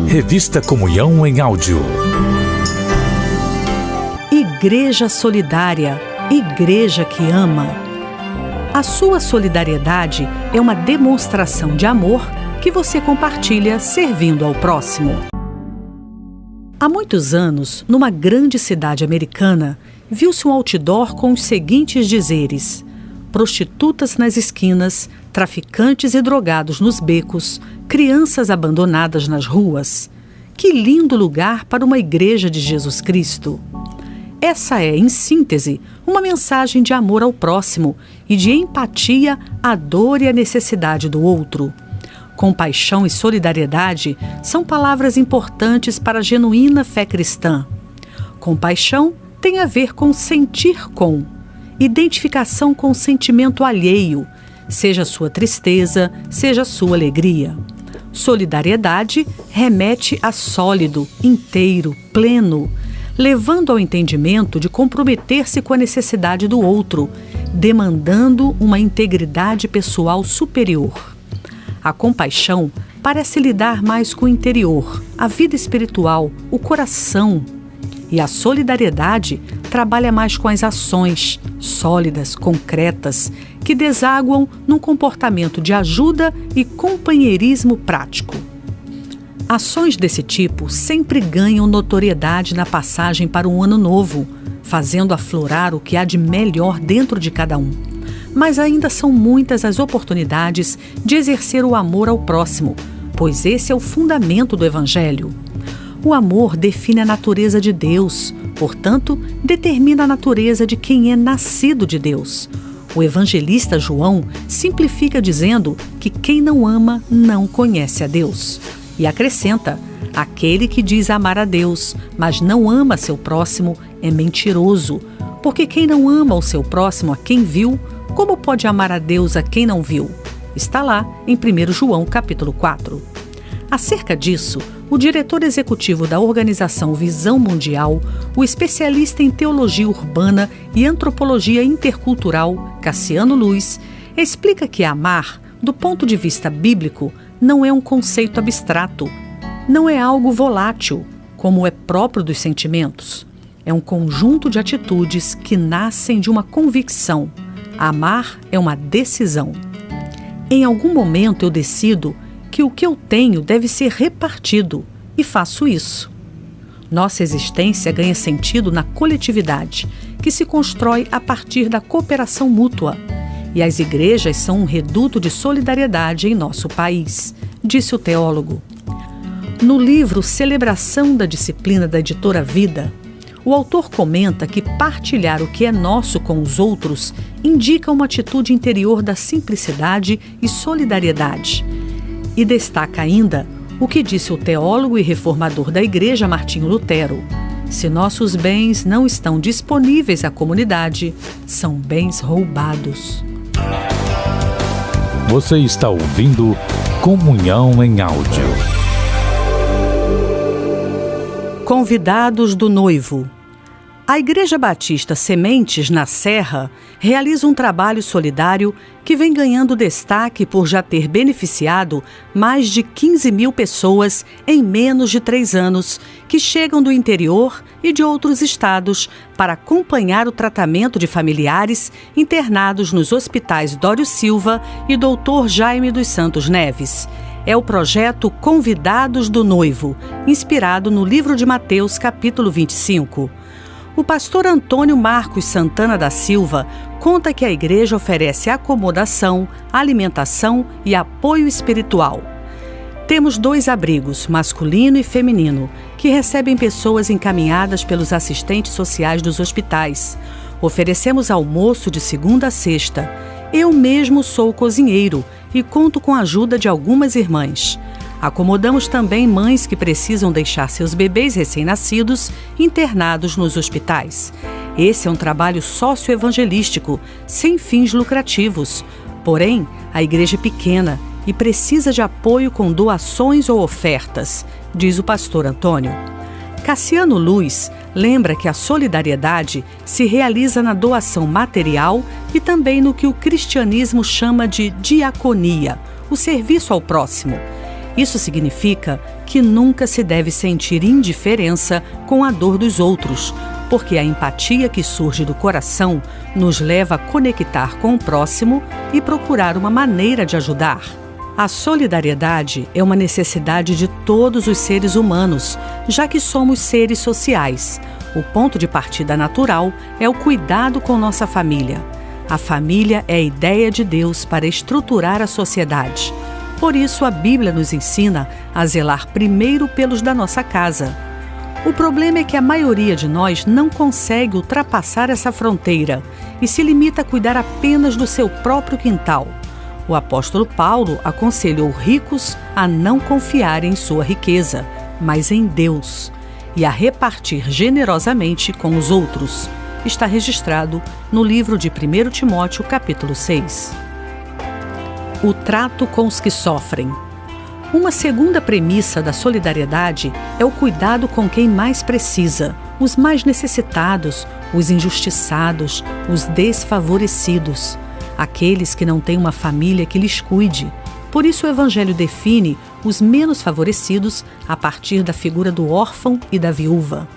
Revista Comunhão em Áudio. Igreja solidária, igreja que ama. A sua solidariedade é uma demonstração de amor que você compartilha servindo ao próximo. Há muitos anos, numa grande cidade americana, viu-se um outdoor com os seguintes dizeres: prostitutas nas esquinas, traficantes e drogados nos becos, crianças abandonadas nas ruas. Que lindo lugar para uma igreja de Jesus Cristo! Essa é, em síntese, uma mensagem de amor ao próximo e de empatia à dor e à necessidade do outro. Compaixão e solidariedade são palavras importantes para a genuína fé cristã. Compaixão tem a ver com sentir com, identificação com o sentimento alheio, seja sua tristeza, seja sua alegria. Solidariedade remete a sólido, inteiro, pleno, levando ao entendimento de comprometer-se com a necessidade do outro, demandando uma integridade pessoal superior. A compaixão parece lidar mais com o interior, a vida espiritual, o coração. E a solidariedade trabalha mais com as ações sólidas, concretas, que desaguam num comportamento de ajuda e companheirismo prático. Ações desse tipo sempre ganham notoriedade na passagem para um ano novo, fazendo aflorar o que há de melhor dentro de cada um. Mas ainda são muitas as oportunidades de exercer o amor ao próximo, pois esse é o fundamento do Evangelho. O amor define a natureza de Deus, portanto, determina a natureza de quem é nascido de Deus. O evangelista João simplifica dizendo que quem não ama não conhece a Deus. E acrescenta: aquele que diz amar a Deus, mas não ama seu próximo, é mentiroso, porque quem não ama o seu próximo a quem viu, como pode amar a Deus a quem não viu? Está lá em 1 João capítulo 4. Acerca disso, o diretor executivo da Organização Visão Mundial, o especialista em teologia urbana e antropologia intercultural, Cassiano Luiz, explica que amar, do ponto de vista bíblico, não é um conceito abstrato, não é algo volátil, como é próprio dos sentimentos. É um conjunto de atitudes que nascem de uma convicção. Amar é uma decisão. Em algum momento eu decido que o que eu tenho deve ser repartido e faço isso. Nossa existência ganha sentido na coletividade, que se constrói a partir da cooperação mútua. E as igrejas são um reduto de solidariedade em nosso país, disse o teólogo. No livro Celebração da Disciplina da editora Vida, o autor comenta que partilhar o que é nosso com os outros indica uma atitude interior da simplicidade e solidariedade. E destaca ainda o que disse o teólogo e reformador da Igreja Martinho Lutero: se nossos bens não estão disponíveis à comunidade, são bens roubados. Você está ouvindo Comunhão em Áudio. Convidados do noivo. A Igreja Batista Sementes, na Serra, realiza um trabalho solidário que vem ganhando destaque por já ter beneficiado mais de 15 mil pessoas em menos de 3 anos, que chegam do interior e de outros estados para acompanhar o tratamento de familiares internados nos hospitais Dório Silva e Dr. Jaime dos Santos Neves. É o projeto Convidados do Noivo, inspirado no livro de Mateus, capítulo 25. O pastor Antônio Marcos Santana da Silva conta que a igreja oferece acomodação, alimentação e apoio espiritual. Temos 2 abrigos, masculino e feminino, que recebem pessoas encaminhadas pelos assistentes sociais dos hospitais. Oferecemos almoço de segunda a sexta. Eu mesmo sou cozinheiro e conto com a ajuda de algumas irmãs. Acomodamos também mães que precisam deixar seus bebês recém-nascidos internados nos hospitais. Esse é um trabalho socioevangelístico, sem fins lucrativos. Porém, a igreja é pequena e precisa de apoio com doações ou ofertas, diz o pastor Antônio. Cassiano Luiz lembra que a solidariedade se realiza na doação material e também no que o cristianismo chama de diaconia, o serviço ao próximo. Isso significa que nunca se deve sentir indiferença com a dor dos outros, porque a empatia que surge do coração nos leva a conectar com o próximo e procurar uma maneira de ajudar. A solidariedade é uma necessidade de todos os seres humanos, já que somos seres sociais. O ponto de partida natural é o cuidado com nossa família. A família é a ideia de Deus para estruturar a sociedade. Por isso, a Bíblia nos ensina a zelar primeiro pelos da nossa casa. O problema é que a maioria de nós não consegue ultrapassar essa fronteira e se limita a cuidar apenas do seu próprio quintal. O apóstolo Paulo aconselhou ricos a não confiar em sua riqueza, mas em Deus, e a repartir generosamente com os outros. Está registrado no livro de 1 Timóteo, capítulo 6. O trato com os que sofrem. Uma segunda premissa da solidariedade é o cuidado com quem mais precisa, os mais necessitados, os injustiçados, os desfavorecidos, aqueles que não têm uma família que lhes cuide. Por isso o Evangelho define os menos favorecidos a partir da figura do órfão e da viúva,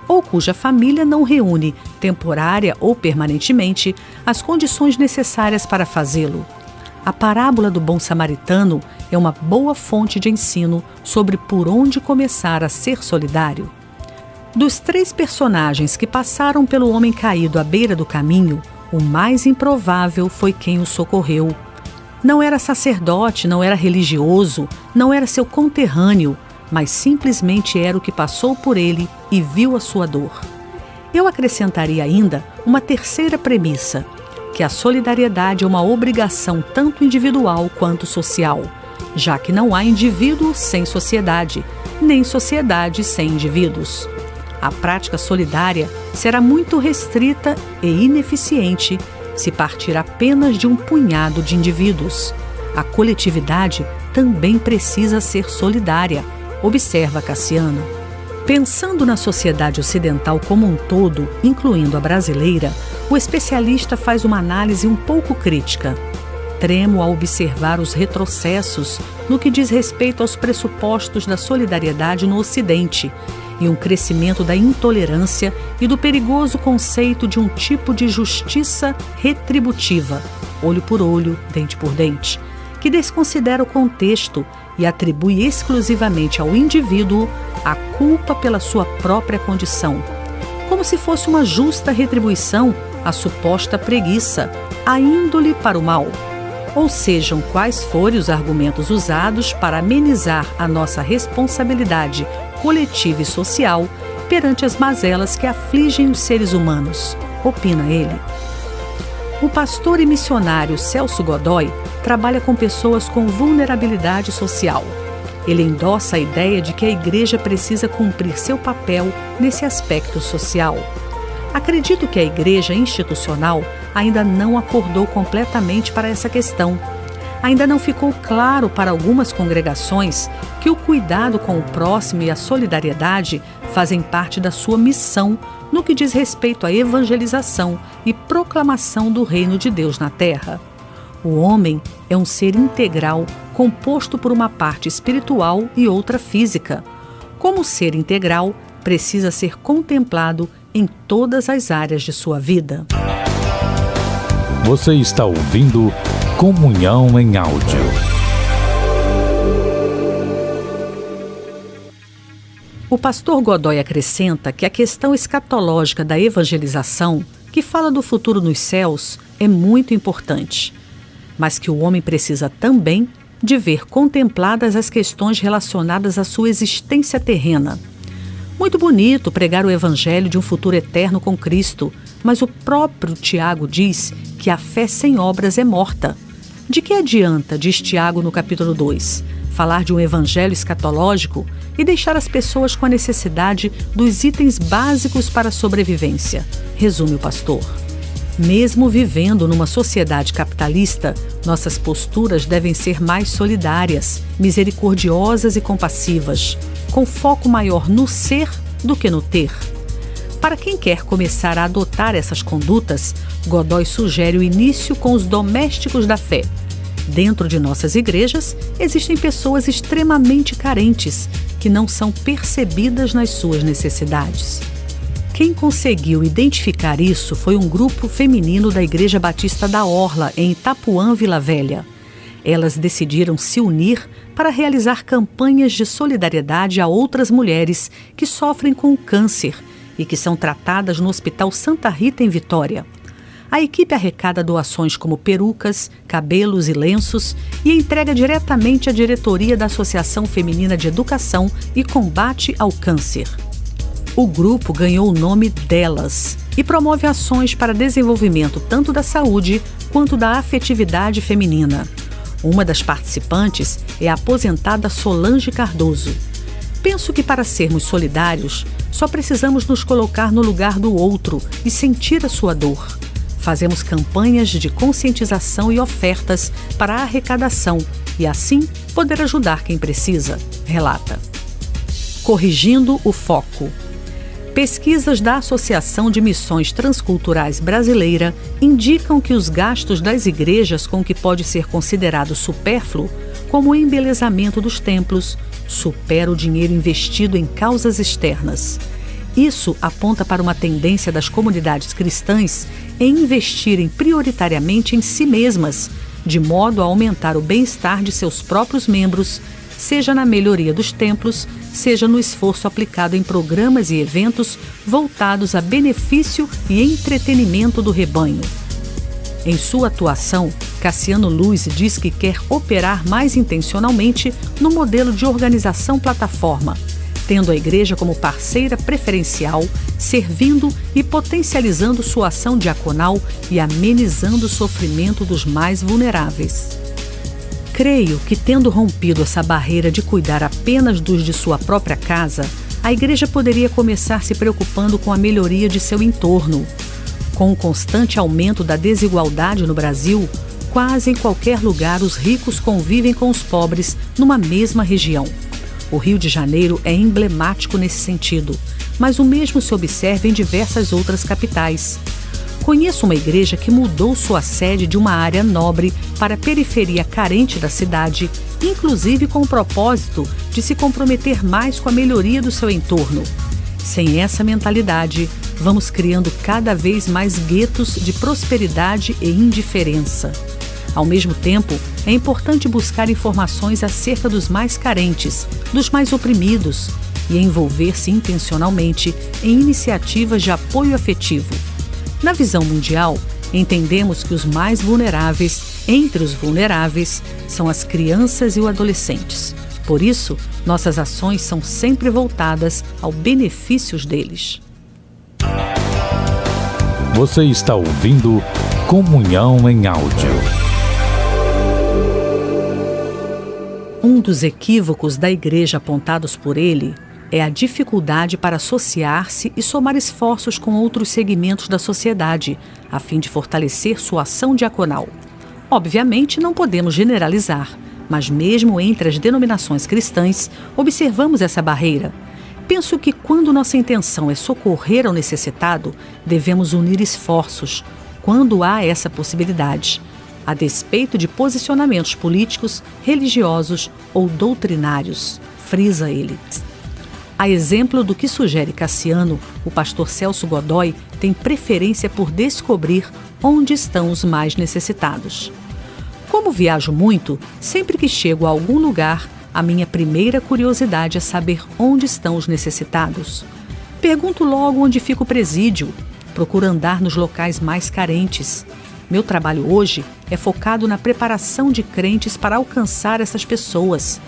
ou cuja família não reúne, temporária ou permanentemente, as condições necessárias para fazê-lo. A parábola do bom samaritano é uma boa fonte de ensino sobre por onde começar a ser solidário. Dos 3 personagens que passaram pelo homem caído à beira do caminho, o mais improvável foi quem o socorreu. Não era sacerdote, não era religioso, não era seu conterrâneo, mas simplesmente era o que passou por ele e viu a sua dor. Eu acrescentaria ainda uma terceira premissa, que a solidariedade é uma obrigação tanto individual quanto social, já que não há indivíduo sem sociedade, nem sociedade sem indivíduos. A prática solidária será muito restrita e ineficiente se partir apenas de um punhado de indivíduos. A coletividade também precisa ser solidária, observa Cassiano. Pensando na sociedade ocidental como um todo, incluindo a brasileira, o especialista faz uma análise um pouco crítica. Tremo ao observar os retrocessos no que diz respeito aos pressupostos da solidariedade no Ocidente e um crescimento da intolerância e do perigoso conceito de um tipo de justiça retributiva, olho por olho, dente por dente, que desconsidera o contexto e atribui exclusivamente ao indivíduo a culpa pela sua própria condição, como se fosse uma justa retribuição à suposta preguiça, a índole para o mal. Ou sejam quais forem os argumentos usados para amenizar a nossa responsabilidade coletiva e social perante as mazelas que afligem os seres humanos, opina ele. O pastor e missionário Celso Godoy trabalha com pessoas com vulnerabilidade social. Ele endossa a ideia de que a igreja precisa cumprir seu papel nesse aspecto social. Acredito que a igreja institucional ainda não acordou completamente para essa questão. Ainda não ficou claro para algumas congregações que o cuidado com o próximo e a solidariedade fazem parte da sua missão no que diz respeito à evangelização e proclamação do reino de Deus na terra. O homem é um ser integral, composto por uma parte espiritual e outra física. Como ser integral, precisa ser contemplado em todas as áreas de sua vida. Você está ouvindo Comunhão em Áudio. O pastor Godoy acrescenta que a questão escatológica da evangelização, que fala do futuro nos céus, é muito importante, mas que o homem precisa também de ver contempladas as questões relacionadas à sua existência terrena. Muito bonito pregar o evangelho de um futuro eterno com Cristo, mas o próprio Tiago diz que a fé sem obras é morta. De que adianta, diz Tiago no capítulo 2, falar de um evangelho escatológico e deixar as pessoas com a necessidade dos itens básicos para a sobrevivência, resume o pastor. Mesmo vivendo numa sociedade capitalista, nossas posturas devem ser mais solidárias, misericordiosas e compassivas, com foco maior no ser do que no ter. Para quem quer começar a adotar essas condutas, Godoy sugere o início com os domésticos da fé. Dentro de nossas igrejas, existem pessoas extremamente carentes, que não são percebidas nas suas necessidades. Quem conseguiu identificar isso foi um grupo feminino da Igreja Batista da Orla, em Itapuã, Vila Velha. Elas decidiram se unir para realizar campanhas de solidariedade a outras mulheres que sofrem com o câncer e que são tratadas no Hospital Santa Rita, em Vitória. A equipe arrecada doações como perucas, cabelos e lenços e entrega diretamente à diretoria da Associação Feminina de Educação e Combate ao Câncer. O grupo ganhou o nome Delas e promove ações para desenvolvimento tanto da saúde quanto da afetividade feminina. Uma das participantes é a aposentada Solange Cardoso. Penso que para sermos solidários, só precisamos nos colocar no lugar do outro e sentir a sua dor. Fazemos campanhas de conscientização e ofertas para a arrecadação e, assim, poder ajudar quem precisa, relata. Corrigindo o foco. Pesquisas da Associação de Missões Transculturais Brasileira indicam que os gastos das igrejas com o que pode ser considerado supérfluo, como o embelezamento dos templos, supera o dinheiro investido em causas externas. Isso aponta para uma tendência das comunidades cristãs em investirem prioritariamente em si mesmas, de modo a aumentar o bem-estar de seus próprios membros, seja na melhoria dos templos, seja no esforço aplicado em programas e eventos voltados a benefício e entretenimento do rebanho. Em sua atuação, Cassiano Luz diz que quer operar mais intencionalmente no modelo de organização plataforma, tendo a igreja como parceira preferencial, servindo e potencializando sua ação diaconal e amenizando o sofrimento dos mais vulneráveis. Creio que, tendo rompido essa barreira de cuidar apenas dos de sua própria casa, a igreja poderia começar se preocupando com a melhoria de seu entorno. Com o constante aumento da desigualdade no Brasil, quase em qualquer lugar os ricos convivem com os pobres numa mesma região. O Rio de Janeiro é emblemático nesse sentido, mas o mesmo se observa em diversas outras capitais. Conheço uma igreja que mudou sua sede de uma área nobre para a periferia carente da cidade, inclusive com o propósito de se comprometer mais com a melhoria do seu entorno. Sem essa mentalidade, vamos criando cada vez mais guetos de prosperidade e indiferença. Ao mesmo tempo, é importante buscar informações acerca dos mais carentes, dos mais oprimidos, e envolver-se intencionalmente em iniciativas de apoio afetivo. Na visão mundial, entendemos que os mais vulneráveis, entre os vulneráveis, são as crianças e os adolescentes. Por isso, nossas ações são sempre voltadas ao benefício deles. Você está ouvindo Comunhão em Áudio. Um dos equívocos da igreja apontados por ele é a dificuldade para associar-se e somar esforços com outros segmentos da sociedade, a fim de fortalecer sua ação diaconal. Obviamente, não podemos generalizar, mas mesmo entre as denominações cristãs, observamos essa barreira. Penso que quando nossa intenção é socorrer ao necessitado, devemos unir esforços, quando há essa possibilidade, a despeito de posicionamentos políticos, religiosos ou doutrinários, frisa ele. A exemplo do que sugere Cassiano, o pastor Celso Godoy tem preferência por descobrir onde estão os mais necessitados. Como viajo muito, sempre que chego a algum lugar, a minha primeira curiosidade é saber onde estão os necessitados. Pergunto logo onde fica o presídio, procuro andar nos locais mais carentes. Meu trabalho hoje é focado na preparação de crentes para alcançar essas pessoas.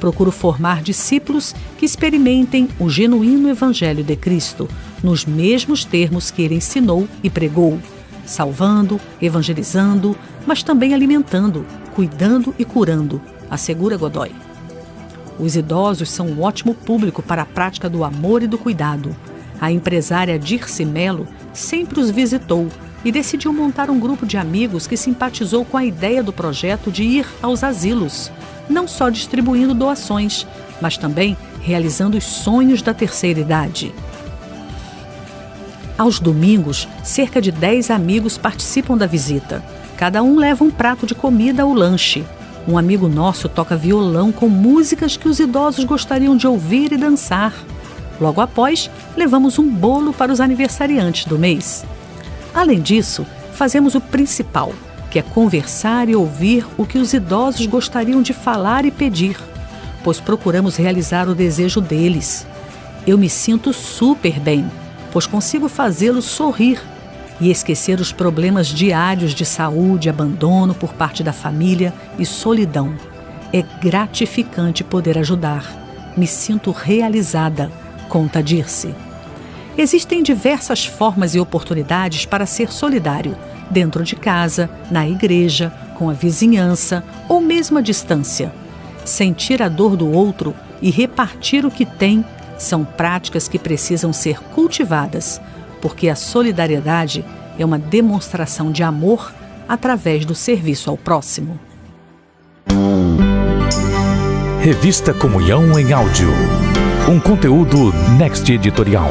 Procuro formar discípulos que experimentem o genuíno Evangelho de Cristo, nos mesmos termos que ele ensinou e pregou, salvando, evangelizando, mas também alimentando, cuidando e curando, assegura Godoy. Os idosos são um ótimo público para a prática do amor e do cuidado. A empresária Dirce Melo sempre os visitou e decidiu montar um grupo de amigos que simpatizou com a ideia do projeto de ir aos asilos, não só distribuindo doações, mas também realizando os sonhos da terceira idade. Aos domingos, cerca de 10 amigos participam da visita. Cada um leva um prato de comida ou lanche. Um amigo nosso toca violão com músicas que os idosos gostariam de ouvir e dançar. Logo após, levamos um bolo para os aniversariantes do mês. Além disso, fazemos o principal, que é conversar e ouvir o que os idosos gostariam de falar e pedir, pois procuramos realizar o desejo deles. Eu me sinto super bem, pois consigo fazê-los sorrir e esquecer os problemas diários de saúde, abandono por parte da família e solidão. É gratificante poder ajudar. Me sinto realizada, conta Dirce. Existem diversas formas e oportunidades para ser solidário, dentro de casa, na igreja, com a vizinhança ou mesmo à distância. Sentir a dor do outro e repartir o que tem são práticas que precisam ser cultivadas, porque a solidariedade é uma demonstração de amor através do serviço ao próximo. Revista Comunhão em Áudio. Um conteúdo Next Editorial.